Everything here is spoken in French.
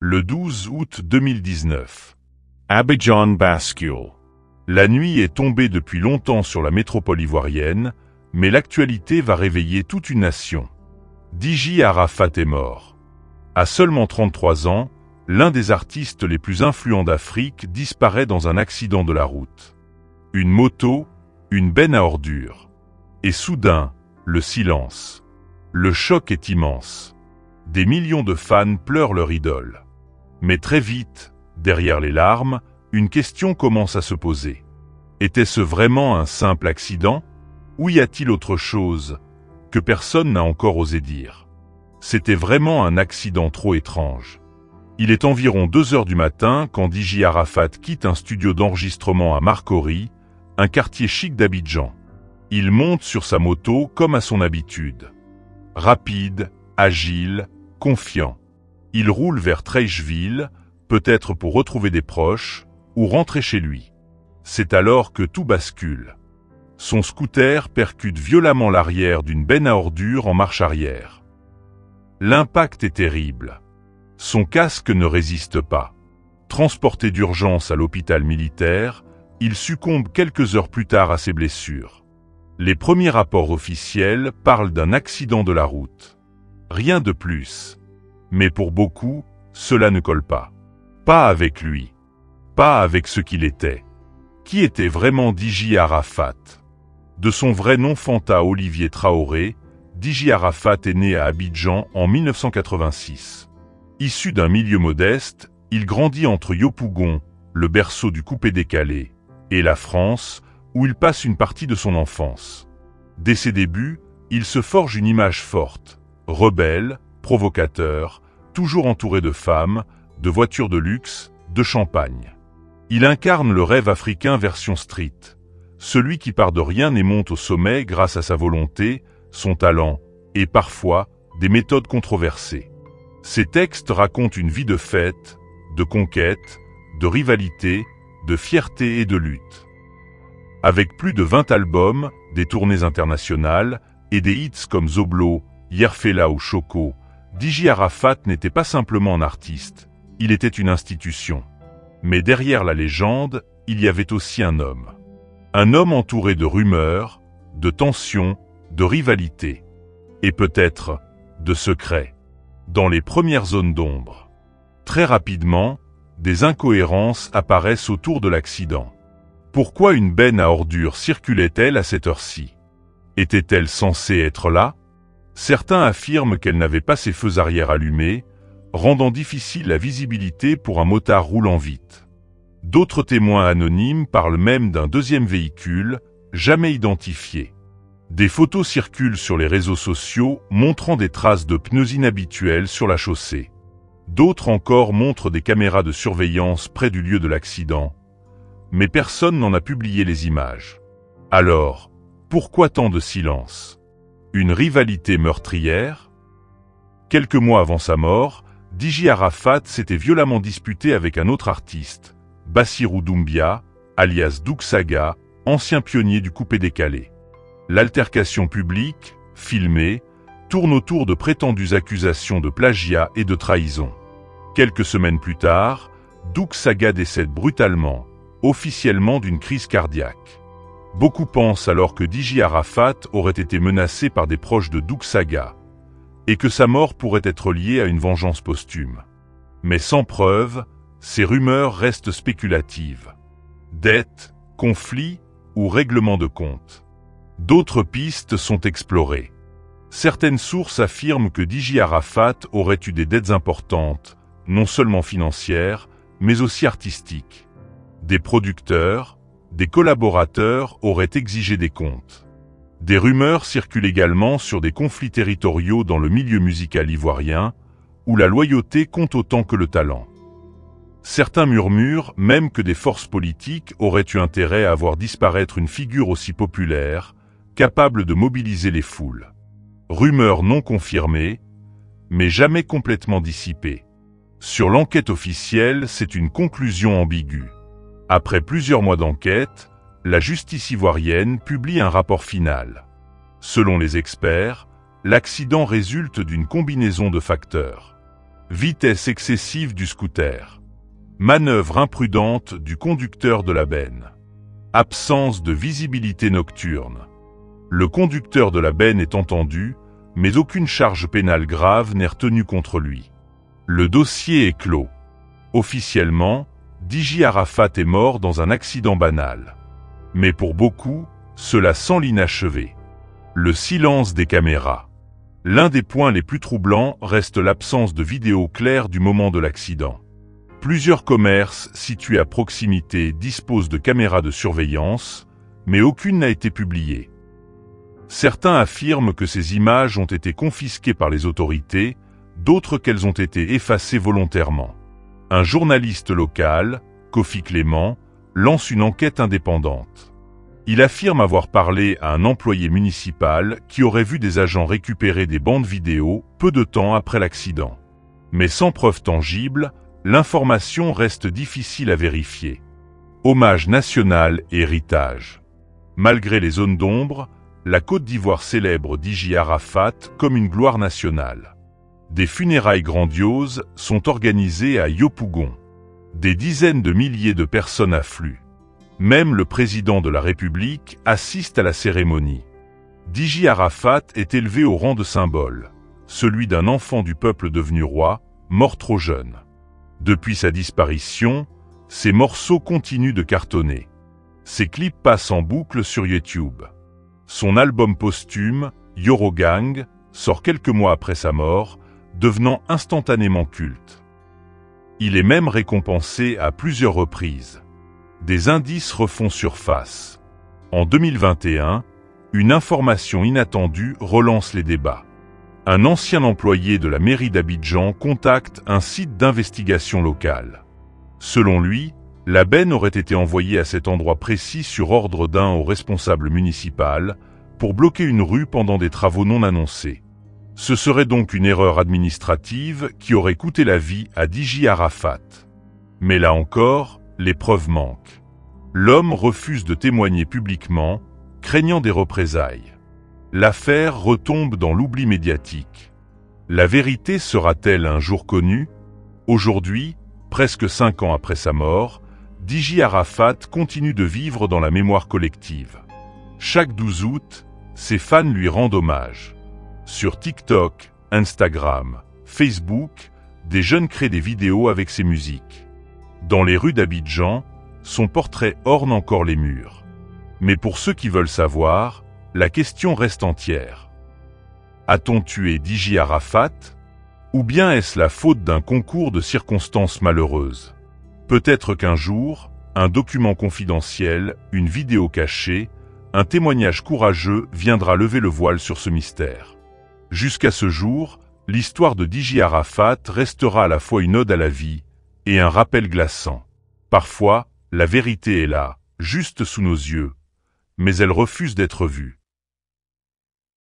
Le 12 août 2019. Abidjan bascule. La nuit est tombée depuis longtemps sur la métropole ivoirienne, mais l'actualité va réveiller toute une nation. Dji Arafat est mort. À seulement 33 ans, l'un des artistes les plus influents d'Afrique disparaît dans un accident de la route. Une moto, une benne à ordures. Et soudain, le silence. Le choc est immense. Des millions de fans pleurent leur idole. Mais très vite, derrière les larmes, une question commence à se poser. Était-ce vraiment un simple accident? Ou y a-t-il autre chose que personne n'a encore osé dire? C'était vraiment un accident trop étrange. Il est environ 2 heures du matin quand Dji Arafat quitte un studio d'enregistrement à Marcory, un quartier chic d'Abidjan. Il monte sur sa moto comme à son habitude. Rapide, agile, confiant. Il roule vers Treichville, peut-être pour retrouver des proches, ou rentrer chez lui. C'est alors que tout bascule. Son scooter percute violemment l'arrière d'une benne à ordures en marche arrière. L'impact est terrible. Son casque ne résiste pas. Transporté d'urgence à l'hôpital militaire, il succombe quelques heures plus tard à ses blessures. Les premiers rapports officiels parlent d'un accident de la route. Rien de plus. Mais pour beaucoup, cela ne colle pas. Pas avec lui. Pas avec ce qu'il était. Qui était vraiment Dji Arafat? De son vrai nom Fanta Olivier Traoré, Dji Arafat est né à Abidjan en 1986. Issu d'un milieu modeste, il grandit entre Yopougon, le berceau du coupé-décalé, et la France, où il passe une partie de son enfance. Dès ses débuts, il se forge une image forte, rebelle, provocateur, toujours entouré de femmes, de voitures de luxe, de champagne. Il incarne le rêve africain version street, celui qui part de rien et monte au sommet grâce à sa volonté, son talent et parfois des méthodes controversées. Ses textes racontent une vie de fête, de conquête, de rivalité, de fierté et de lutte. Avec plus de 20 albums, des tournées internationales et des hits comme Zoblo, Yerfela ou Choco, Dji Arafat n'était pas simplement un artiste, il était une institution. Mais derrière la légende, il y avait aussi un homme. Un homme entouré de rumeurs, de tensions, de rivalités. Et peut-être de secrets. Dans les premières zones d'ombre. Très rapidement, des incohérences apparaissent autour de l'accident. Pourquoi une benne à ordures circulait-elle à cette heure-ci? Était-elle censée être là? Certains affirment qu'elle n'avait pas ses feux arrière allumés, rendant difficile la visibilité pour un motard roulant vite. D'autres témoins anonymes parlent même d'un deuxième véhicule, jamais identifié. Des photos circulent sur les réseaux sociaux montrant des traces de pneus inhabituels sur la chaussée. D'autres encore montrent des caméras de surveillance près du lieu de l'accident. Mais personne n'en a publié les images. Alors, pourquoi tant de silence? Une rivalité meurtrière? Quelques mois avant sa mort, Dji Arafat s'était violemment disputé avec un autre artiste, Bassirou Doumbia, alias Douk Saga, ancien pionnier du coupé-décalé. L'altercation publique, filmée, tourne autour de prétendues accusations de plagiat et de trahison. Quelques semaines plus tard, Douk Saga décède brutalement, officiellement d'une crise cardiaque. Beaucoup pensent alors que Dji Arafat aurait été menacé par des proches de Douk Saga, et que sa mort pourrait être liée à une vengeance posthume. Mais sans preuve, ces rumeurs restent spéculatives. Dettes, conflits ou règlements de comptes. D'autres pistes sont explorées. Certaines sources affirment que Dji Arafat aurait eu des dettes importantes, non seulement financières, mais aussi artistiques. Des producteurs, des collaborateurs auraient exigé des comptes. Des rumeurs circulent également sur des conflits territoriaux dans le milieu musical ivoirien, où la loyauté compte autant que le talent. Certains murmurent même que des forces politiques auraient eu intérêt à voir disparaître une figure aussi populaire, capable de mobiliser les foules. Rumeurs non confirmées, mais jamais complètement dissipées. Sur l'enquête officielle, c'est une conclusion ambiguë. Après plusieurs mois d'enquête, la justice ivoirienne publie un rapport final. Selon les experts, l'accident résulte d'une combinaison de facteurs. Vitesse excessive du scooter. Manœuvre imprudente du conducteur de la benne. Absence de visibilité nocturne. Le conducteur de la benne est entendu, mais aucune charge pénale grave n'est retenue contre lui. Le dossier est clos. Officiellement, Diji Arafat est mort dans un accident banal. Mais pour beaucoup, cela sent l'inachevé. Le silence des caméras. L'un des points les plus troublants reste l'absence de vidéos claires du moment de l'accident. Plusieurs commerces situés à proximité disposent de caméras de surveillance, mais aucune n'a été publiée. Certains affirment que ces images ont été confisquées par les autorités, d'autres qu'elles ont été effacées volontairement. Un journaliste local, Kofi Clément, lance une enquête indépendante. Il affirme avoir parlé à un employé municipal qui aurait vu des agents récupérer des bandes vidéo peu de temps après l'accident. Mais sans preuve tangible, l'information reste difficile à vérifier. Hommage national et héritage. Malgré les zones d'ombre, la Côte d'Ivoire célèbre Diji Arafat comme une gloire nationale. Des funérailles grandioses sont organisées à Yopougon. Des dizaines de milliers de personnes affluent. Même le président de la République assiste à la cérémonie. Diji Arafat est élevé au rang de symbole, celui d'un enfant du peuple devenu roi, mort trop jeune. Depuis sa disparition, ses morceaux continuent de cartonner. Ses clips passent en boucle sur YouTube. Son album posthume, Yorogang, sort quelques mois après sa mort, devenant instantanément culte. Il est même récompensé à plusieurs reprises. Des indices refont surface. En 2021, une information inattendue relance les débats. Un ancien employé de la mairie d'Abidjan contacte un site d'investigation local. Selon lui, la benne aurait été envoyée à cet endroit précis sur ordre d'un haut responsable municipal pour bloquer une rue pendant des travaux non annoncés. Ce serait donc une erreur administrative qui aurait coûté la vie à Diji Arafat. Mais là encore, les preuves manquent. L'homme refuse de témoigner publiquement, craignant des représailles. L'affaire retombe dans l'oubli médiatique. La vérité sera-t-elle un jour connue? Aujourd'hui, presque 5 ans après sa mort, Diji Arafat continue de vivre dans la mémoire collective. Chaque 12 août, ses fans lui rendent hommage. Sur TikTok, Instagram, Facebook, des jeunes créent des vidéos avec ses musiques. Dans les rues d'Abidjan, son portrait orne encore les murs. Mais pour ceux qui veulent savoir, la question reste entière. A-t-on tué Diji Arafat? Ou bien est-ce la faute d'un concours de circonstances malheureuses? Peut-être qu'un jour, un document confidentiel, une vidéo cachée, un témoignage courageux viendra lever le voile sur ce mystère. Jusqu'à ce jour, l'histoire de Diji Arafat restera à la fois une ode à la vie et un rappel glaçant. Parfois, la vérité est là, juste sous nos yeux, mais elle refuse d'être vue.